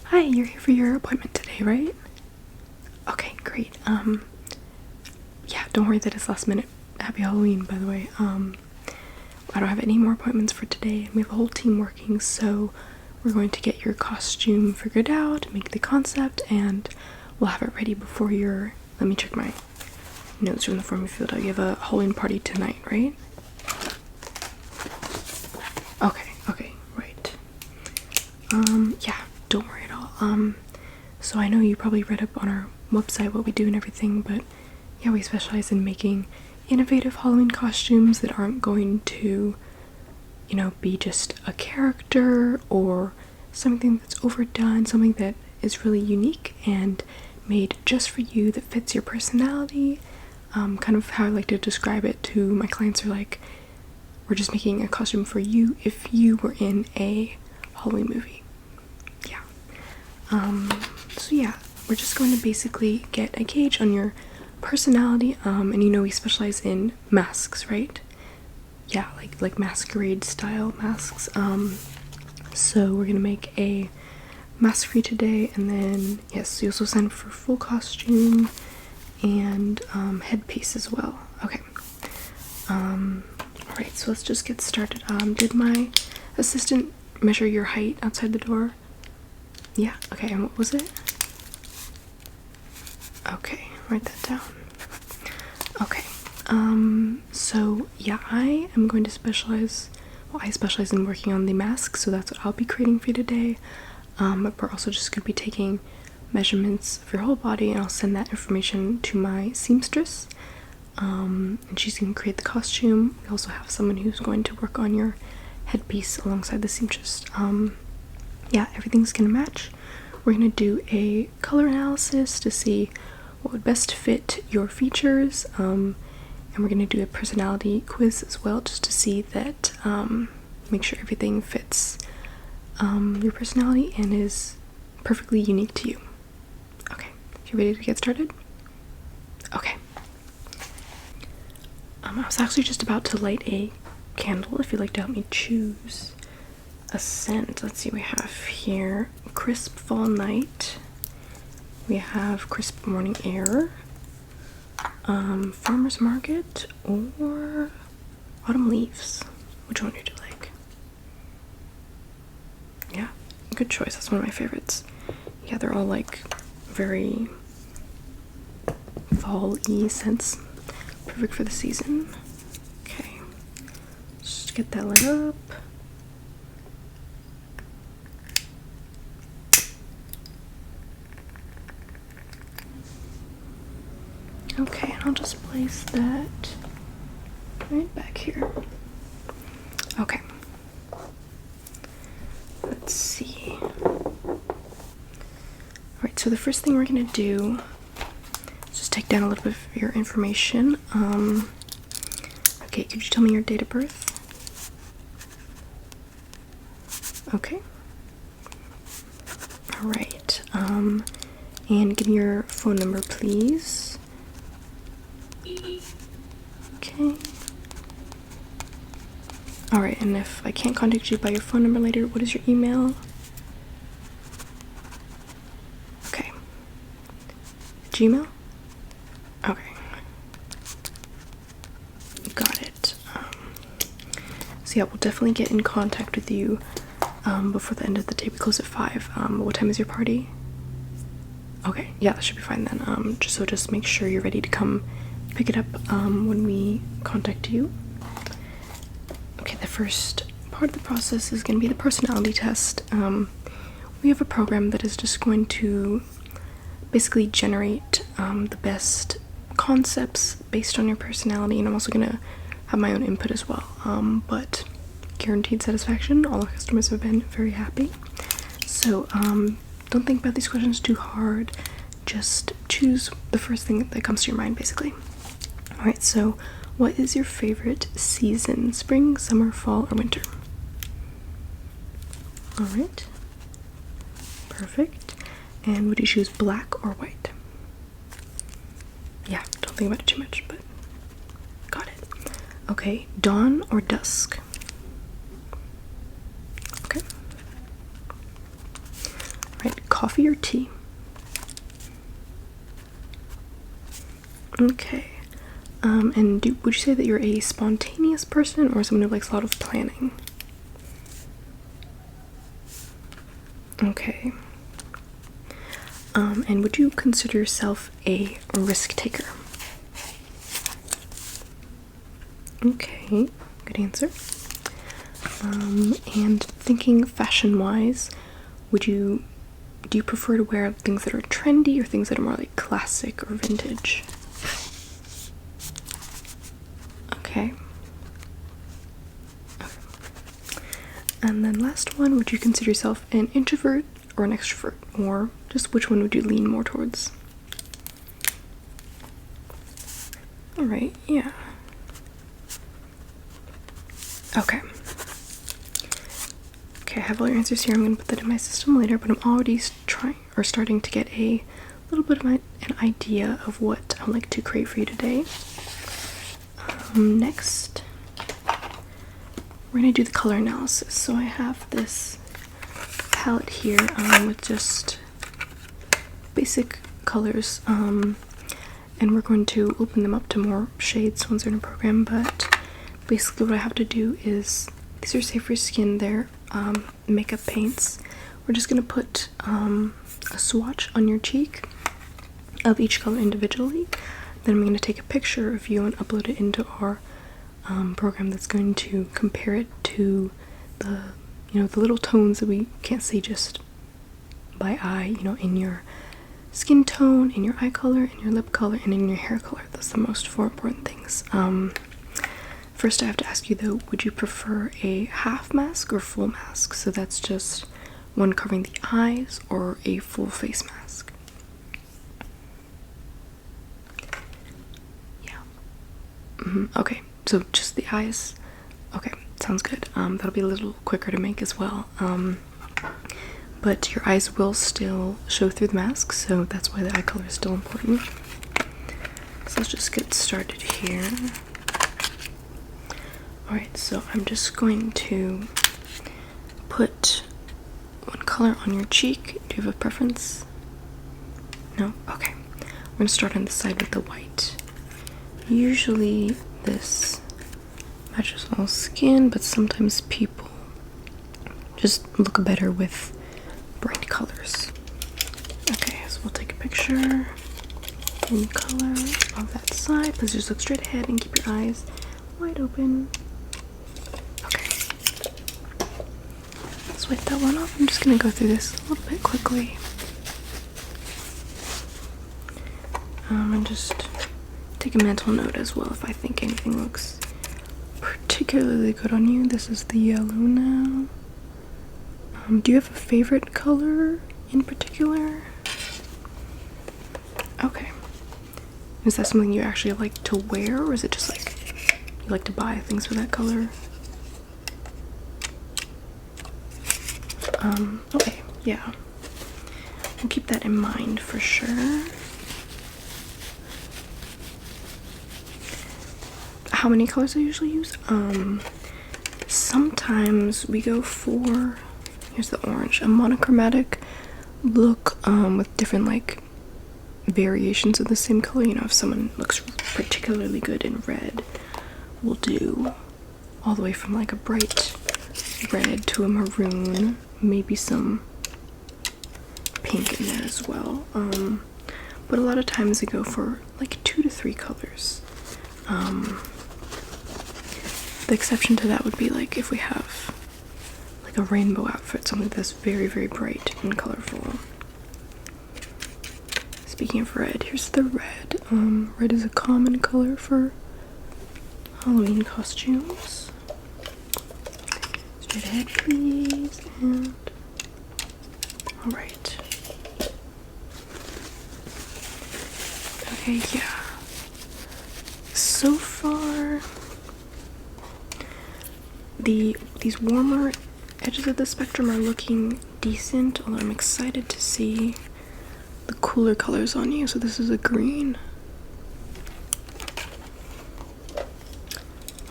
Hi, you're here for your appointment today, right? Okay, great. Yeah, don't worry that it's last minute. Happy Halloween, by the way. I don't have any more appointments for today, and we have a whole team working, so we're going to get your costume figured out, make the concept, and we'll have it ready before your, let me check my notes from the form you filled out. You have a Halloween party tonight, right? Okay, right. Yeah, don't worry at all. So I know you probably read up on our website what we do and everything, but yeah, we specialize in making innovative Halloween costumes that aren't going to, you know, be just a character or something that's overdone, something that is really unique and made just for you, that fits your personality. Kind of how I like to describe it to my clients are like, we're just making a costume for you if you were in a Halloween movie. Yeah. So yeah, we're just going to basically get a gauge on your personality, and you know we specialize in masks, right? Yeah, like masquerade style masks. So we're gonna make a mask for you today, and then yes, you also sign up for full costume and headpiece as well. Okay. Alright, so let's just get started. Did my assistant measure your height outside the door? Yeah, okay, and what was it? Okay, write that down. Okay, so yeah, I am going to specialize, well, I specialize in working on the mask, so that's what I'll be creating for you today. But we're also just going to be taking measurements of your whole body, and I'll send that information to my seamstress, and she's going to create the costume. We also have someone who's going to work on your headpiece alongside the seamstress. Yeah, everything's going to match. We're going to do a color analysis to see what would best fit your features, and we're going to do a personality quiz as well, just to see that, make sure everything fits your personality and is perfectly unique to you. Okay, you ready to get started? Okay. I was actually just about to light a candle if you'd like to help me choose a scent. Let's see, we have here crisp fall night, we have crisp morning air, farmer's market, or autumn leaves. Which one would you like? Yeah, good choice. That's one of my favorites. Yeah, they're all like very fall-y scents, perfect for the season. Okay, just get that lit up. Okay, and I'll just place that right back here. Okay. Let's see. Alright, so the first thing we're gonna do is just take down a little bit of your information. Okay, could you tell me your date of birth? Okay. Alright, and give me your phone number, please. Okay. Alright, and if I can't contact you by your phone number later, what is your email? Okay. Gmail? Okay. Got it. So yeah, we'll definitely get in contact with you before the end of the day. We close at 5. What time is your party? Okay, yeah, that should be fine then. Just make sure you're ready to come pick it up when we contact you. Okay, the first part of the process is going to be the personality test. We have a program that is just going to basically generate the best concepts based on your personality, and I'm also going to have my own input as well. But guaranteed satisfaction. All our customers have been very happy. So don't think about these questions too hard. Just choose the first thing that comes to your mind, basically. Alright, so what is your favorite season? Spring, summer, fall, or winter? Alright. Perfect. And would you choose black or white? Yeah, don't think about it too much, but got it. Okay, dawn or dusk? Okay. Right, coffee or tea? Okay. And would you say that you're a spontaneous person or someone who likes a lot of planning? Okay. And would you consider yourself a risk taker? Okay, good answer. And thinking fashion-wise, do you prefer to wear things that are trendy or things that are more like classic or vintage? Okay. And then last one, would you consider yourself an introvert or an extrovert? Or just which one would you lean more towards? Alright, yeah. Okay. Okay, I have all your answers here. I'm going to put that in my system later, but I'm already starting to get a little bit of an idea of what I'd like to create for you today. Next, we're going to do the color analysis. So I have this palette here with just basic colors, and we're going to open them up to more shades once they're in a program, but basically what I have to do is, these are safe for skin, they're makeup paints. We're just going to put a swatch on your cheek of each color individually. Then I'm going to take a picture of you and upload it into our program that's going to compare it to the little tones that we can't see just by eye, in your skin tone, in your eye color, in your lip color, and in your hair color. That's the most four important things. First I have to ask you though, would you prefer a half mask or full mask? So that's just one covering the eyes, or a full face mask? Yeah. Okay, so just the eyes. Okay, sounds good. That'll be a little quicker to make as well. But your eyes will still show through the mask, so that's why the eye color is still important. So let's just get started here. Alright, so I'm just going to put one color on your cheek. Do you have a preference? No? Okay. I'm going to start on the side with the white. Usually this matches all skin, but sometimes people just look better with bright colors. Okay, so we'll take a picture in color of that side. Please just look straight ahead and keep your eyes wide open. Okay. Let's wipe that one off. I'm just going to go through this a little bit quickly. And just take a mental note as well if I think anything looks particularly good on you. This is the yellow now. Do you have a favorite color in particular? Okay. Is that something you actually like to wear, or is it just like you like to buy things for that color? Okay, yeah. We'll keep that in mind for sure. How many colors I usually use? Sometimes we go for, here's the orange, a monochromatic look with different like variations of the same color. If someone looks particularly good in red, we'll do all the way from like a bright red to a maroon, maybe some pink in there as well. But a lot of times we go for like 2 to 3 colors. The exception to that would be like if we have like a rainbow outfit, something that's very, very bright and colorful. Speaking of red, here's the red. Red is a common color for Halloween costumes. Straight ahead, please, and alright. Okay, yeah. So far, these warmer edges of the spectrum are looking decent, although I'm excited to see the cooler colors on you. So this is a green.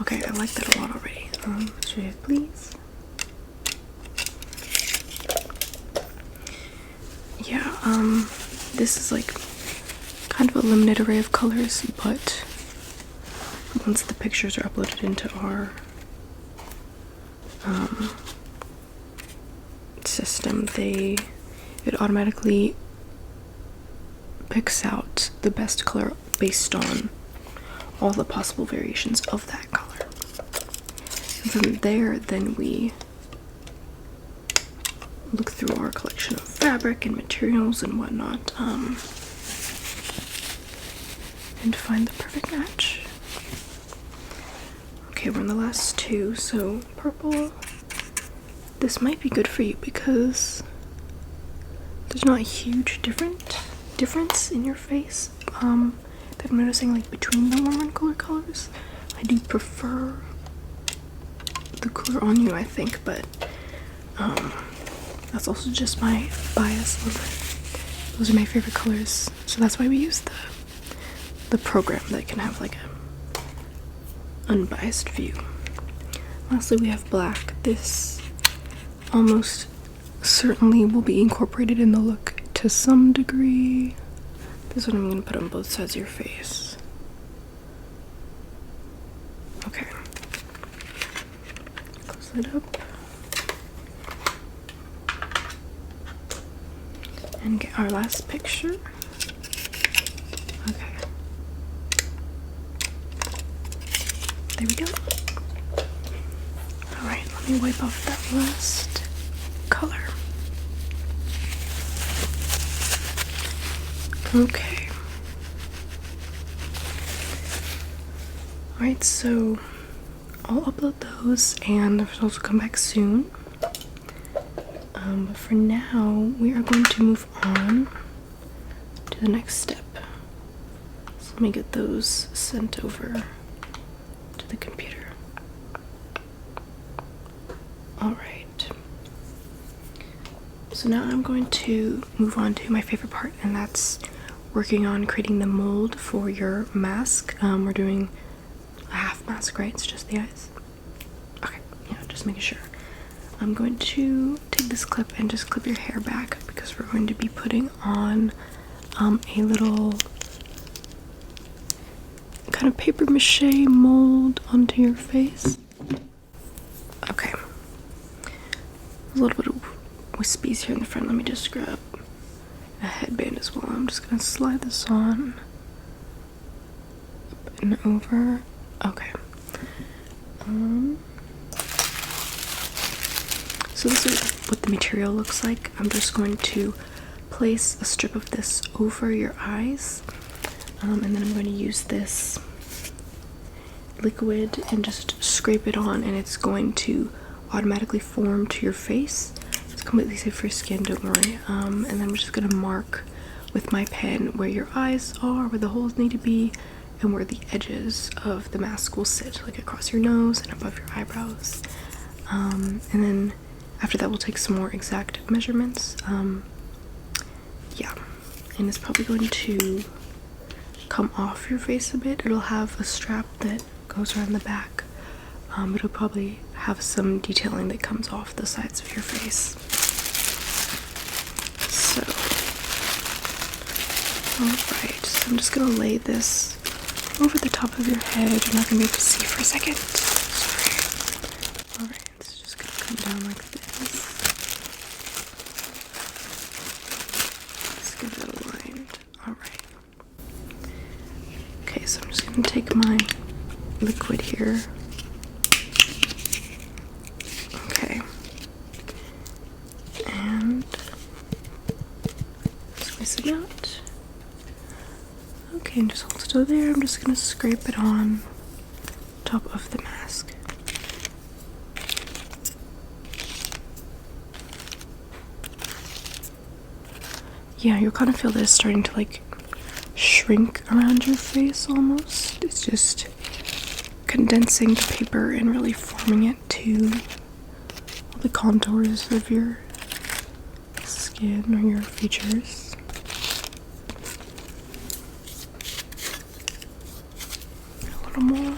Okay, I like that a lot already. Straight ahead, please. yeah, this is like kind of a limited array of colors, but once the pictures are uploaded into our system, it automatically picks out the best color based on all the possible variations of that color. And from there, then we look through our collection of fabric and materials and whatnot, and find the perfect match. Okay, we're on the last two, so purple. This might be good for you because there's not a huge difference in your face that I'm noticing, like between the warmer and cooler colors. I do prefer the cooler on you, I think, but that's also just my bias a little bit. Those are my favorite colors, so that's why we use the program that can have like a unbiased view. Lastly, we have black. This almost certainly will be incorporated in the look to some degree. This is what I'm going to put on both sides of your face. Okay. Close that up. And get our last picture. Okay. There we go. Alright, let me wipe off that last color. Okay. Alright, so I'll upload those and the results will come back soon. But for now, we are going to move on to the next step. So let me get those sent over to the computer. Alright. So now I'm going to move on to my favorite part, and that's working on creating the mold for your mask. We're doing a half mask, right? It's just the eyes. Okay, yeah, just making sure. I'm going to take this clip and just clip your hair back because we're going to be putting on a little kind of paper mache mold onto your face. Okay. A little bit of wispies here in the front. Let me just grab a headband as well. I'm just gonna slide this on up and over. Okay. So this is what the material looks like. I'm just going to place a strip of this over your eyes, and then I'm going to use this liquid and just scrape it on, and it's going to automatically form to your face. It's completely safe for your skin, don't worry. And then I'm just going to mark with my pen where your eyes are, where the holes need to be, and where the edges of the mask will sit, like across your nose and above your eyebrows. And then after that, we'll take some more exact measurements. Yeah, and it's probably going to come off your face a bit. It'll have a strap that goes around the back. It'll probably have some detailing that comes off the sides of your face. So, alright, so I'm just gonna lay this over the top of your head. You're not gonna be able to see for a second. Sorry. Alright, it's just gonna come down like this. Let's get it aligned. Alright. Okay, so I'm just gonna take my liquid here. Okay. And squeeze it out. Okay, and just hold still there. I'm just gonna scrape it on top of the mask. Yeah, you'll kind of feel this starting to like shrink around your face almost. It's just condensing the paper and really forming it to all the contours of your skin or your features. A little more.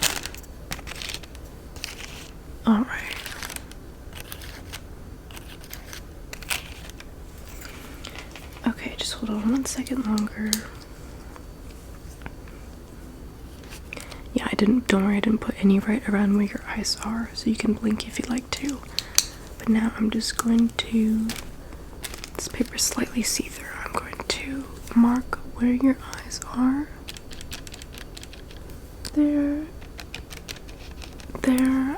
Alright. Okay, just hold on 1 second longer. Yeah, don't worry, I didn't put any right around where your eyes are, so you can blink if you like to. But now I'm just going to, this paper's slightly see-through, I'm going to mark where your eyes are. There,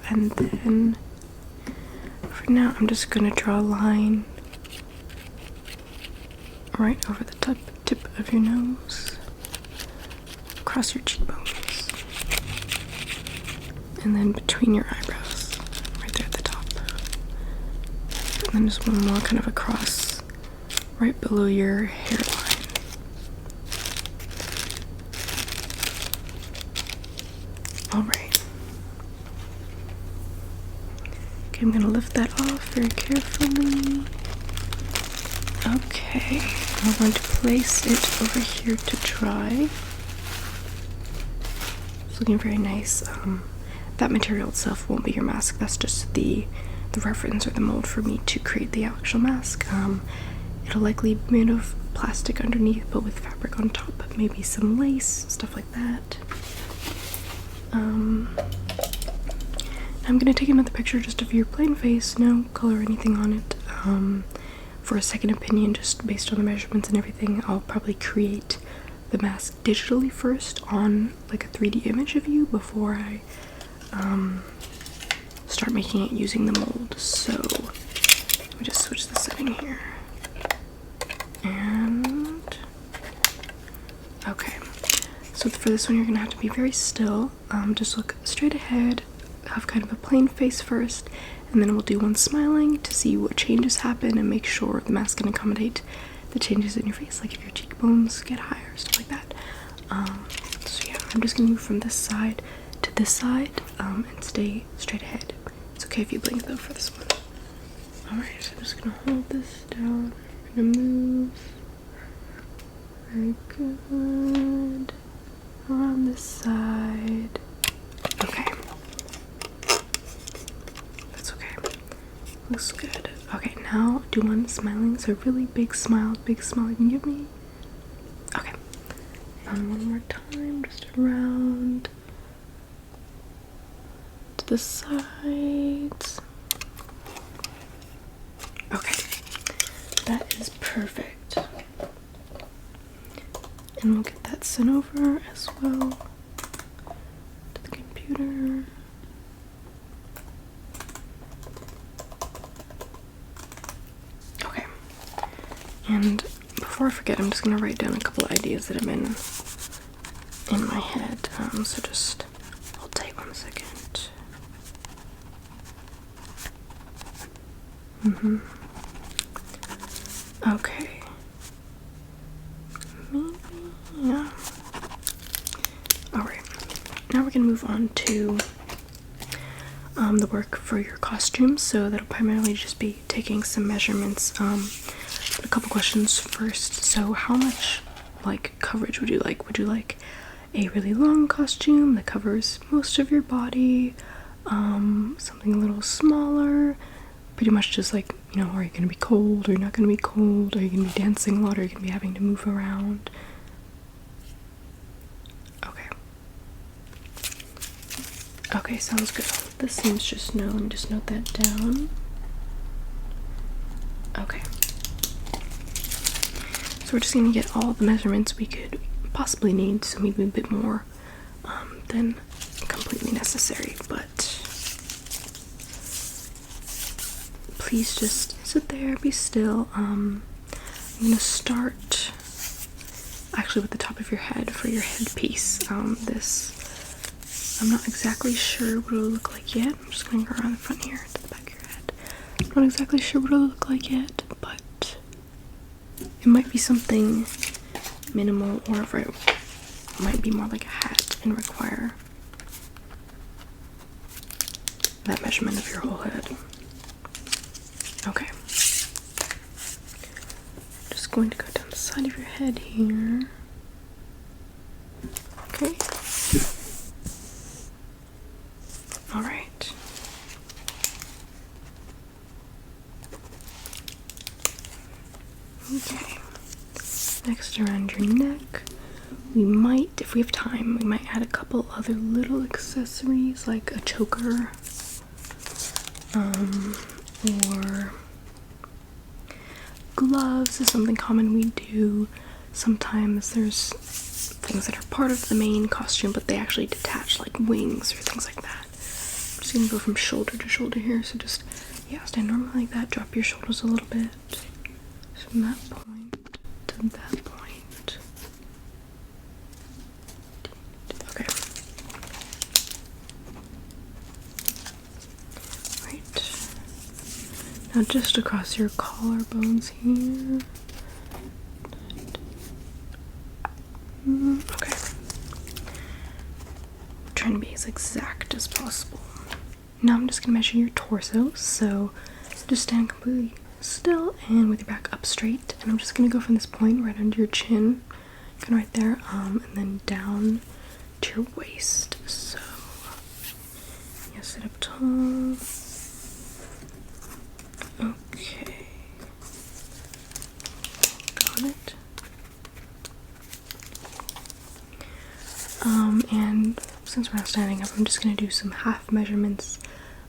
and then for now I'm just going to draw a line right over the tip of your nose, across your cheekbones, and then between your eyebrows, right there at the top. And then just one more kind of across, right below your hairline. Alright. Okay, I'm gonna lift that off very carefully. Okay, I'm going to place it over here to dry. It's looking very nice. That material itself won't be your mask, that's just the reference or the mold for me to create the actual mask. It'll likely be made of plastic underneath, but with fabric on top, maybe some lace, stuff like that. I'm gonna take another picture just of your plain face, no color or anything on it. For a second opinion, just based on the measurements and everything, I'll probably create the mask digitally first on like a 3D image of you before I start making it using the mold. So let me just switch the setting here. And okay, so for this one you're gonna have to be very still. Just look straight ahead, have kind of a plain face first, and then we'll do one smiling to see what changes happen and make sure the mask can accommodate the changes in your face, like if your cheekbones get higher, stuff like that. So yeah, I'm just gonna move from this side to this side and stay straight ahead. It's okay if you blink though for this one. Alright, so I'm just gonna hold this down. I'm gonna move very good around this side. Okay. That's okay. Looks good. Okay, now do one smiling. So really big smile you can give me. Okay. And one more time, just around to the sides. Okay. That is perfect. And we'll get that sent over as well to the computer. And before I forget, I'm just gonna write down a couple of ideas that have been in my head. So just hold tight 1 second. Okay. Maybe, yeah. Alright. Now we're gonna move on to the work for your costume. So that'll primarily just be taking some measurements. A couple questions first. So how much like coverage would you like? Would you like a really long costume that covers most of your body? Something a little smaller? Pretty much just like, you know, are you gonna be cold? Are you not gonna be cold? Are you gonna be dancing a lot? Are you gonna be having to move around? Okay. Okay, sounds good. This seems just no. Let me just note that down. Okay. So we're just gonna get all the measurements we could possibly need, so maybe a bit more than completely necessary, but please just sit there, be still. I'm gonna start actually with the top of your head for your headpiece. This, I'm not exactly sure what it'll look like yet. I'm just gonna go around the front here to the back of your head. I'm not exactly sure what it'll look like yet, but it might be something minimal, or if it might be more like a hat and require that measurement of your whole head. Okay. Just going to go down the side of your head here. Okay. Alright. Okay. Next, around your neck. We might, if we have time, we might add a couple other little accessories like a choker, or gloves is something common we do. Sometimes there's things that are part of the main costume, but they actually detach, like wings or things like that. I'm just gonna go from shoulder to shoulder here, so just, yeah, stand normally like that, drop your shoulders a little bit. From that point to that point. Okay. Right. Now just across your collarbones here. Okay. I'm trying to be as exact as possible. Now I'm just gonna measure your torso, so just stand completely still and with your back up straight, and I'm just gonna go from this point right under your chin, kind of right there, and then down to your waist. So yeah, sit up tall. Okay, got it. And since we're not standing up, I'm just gonna do some half measurements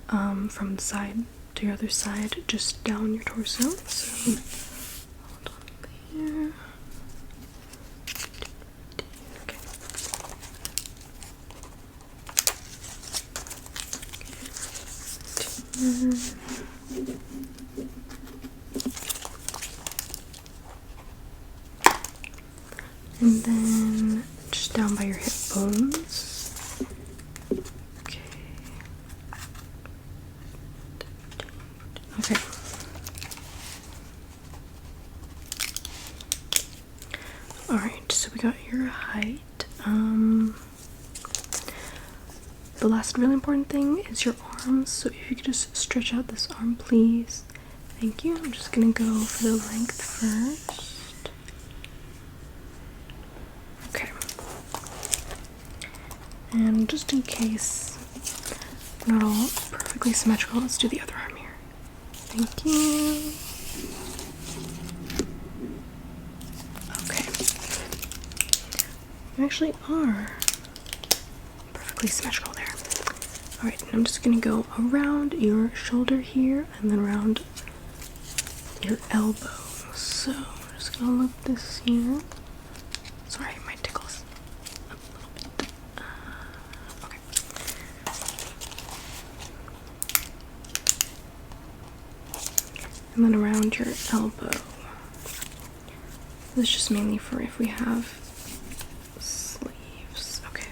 from side to your other side, just down your torso. So hold on there. Okay. And then just down by your hip bones. Okay. Okay. Alright, so we got your height. The last really important thing is your arms, so if you could just stretch out this arm, please. Thank you. I'm just gonna go for the length first. Okay. And just in case not all perfectly symmetrical, let's do the other arm here. Thank you. Okay. You actually are perfectly symmetrical there. Alright, I'm just gonna go around your shoulder here and then around your elbow. So I'm just gonna loop this here. Sorry, my tickles a little bit. Okay. And then around your elbow. This is just mainly for if we have sleeves. Okay.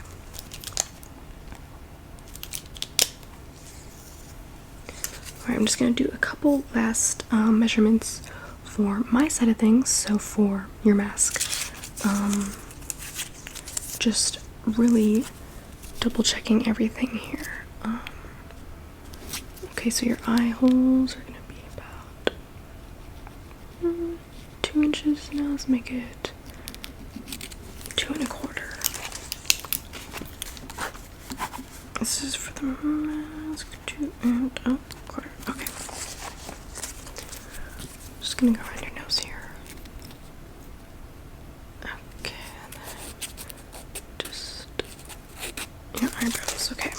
Alright, I'm just gonna do a couple last measurements for my side of things. So for your mask, just really double checking everything here. Okay, so your eye holes are gonna be about 2 inches. Now let's make it 2 1/4. This is for the mask. 2 1/4. Okay. Just gonna go around your nose here. Okay, and then just your eyebrows. Okay.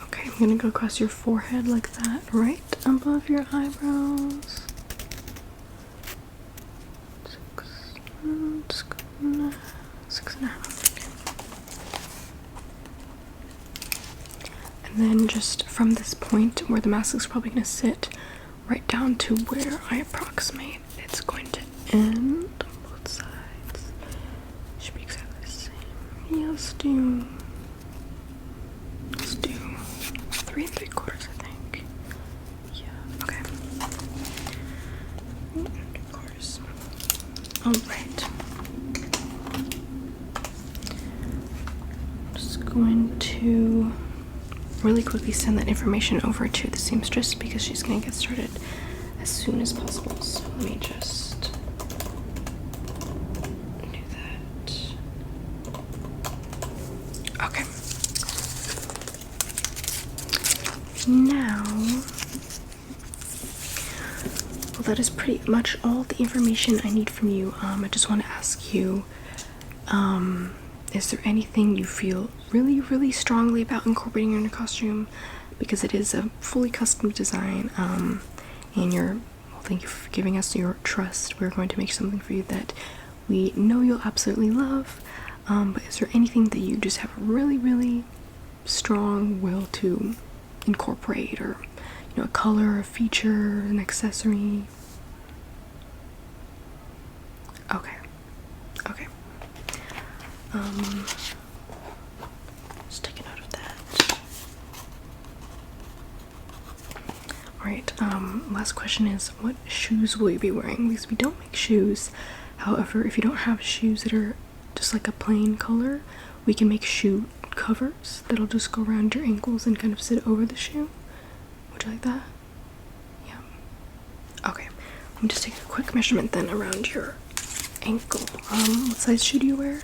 Okay, I'm gonna go across your forehead like that, right above your eyebrows. 6.5. And then just from this point where the mask is probably going to sit right down to where I approximate it's going to end on both sides. Should be exactly the same. Yeah, let's do 3 3/4, I think. Yeah, okay. 3 3/4. Alright. Just going to really quickly send that information over to the seamstress because she's going to get started as soon as possible. So let me just do that. Okay. Now that is pretty much all the information I need from you. I just want to ask you, is there anything you feel really, really strongly about incorporating in your costume? Because it is a fully custom design, and thank you for giving us your trust. We're going to make something for you that we know you'll absolutely love. But is there anything that you just have a really, really strong will to incorporate, or a color, a feature, an accessory? Okay. Just take a note of that. Alright, last question is, what shoes will you be wearing? Because we don't make shoes. However, if you don't have shoes that are just like a plain color, we can make shoe covers that'll just go around your ankles and kind of sit over the shoe. Would you like that? Yeah. Okay. Let me just take a quick measurement then around your ankle. What size shoe do you wear?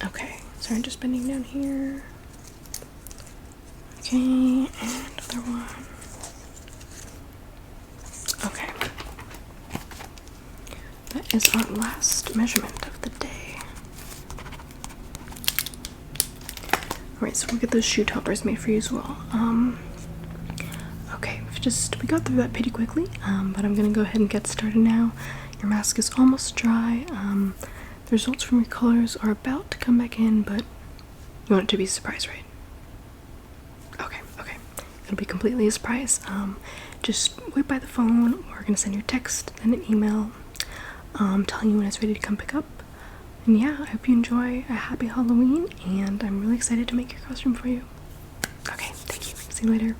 Okay. So I'm just bending down here. Okay, and other one. Okay. That is our last measurement of the day. Alright, so we'll get those shoe toppers made for you as well. Okay, we got through that pretty quickly, but I'm gonna go ahead and get started now. Your mask is almost dry. The results from your colors are about to come back in, but you want it to be a surprise, right? Okay. It'll be completely a surprise. Just wait by the phone. We're gonna send you a text and an email telling you when it's ready to come pick up. And yeah, I hope you enjoy a happy Halloween, and I'm really excited to make your costume for you. Okay, thank you. See you later.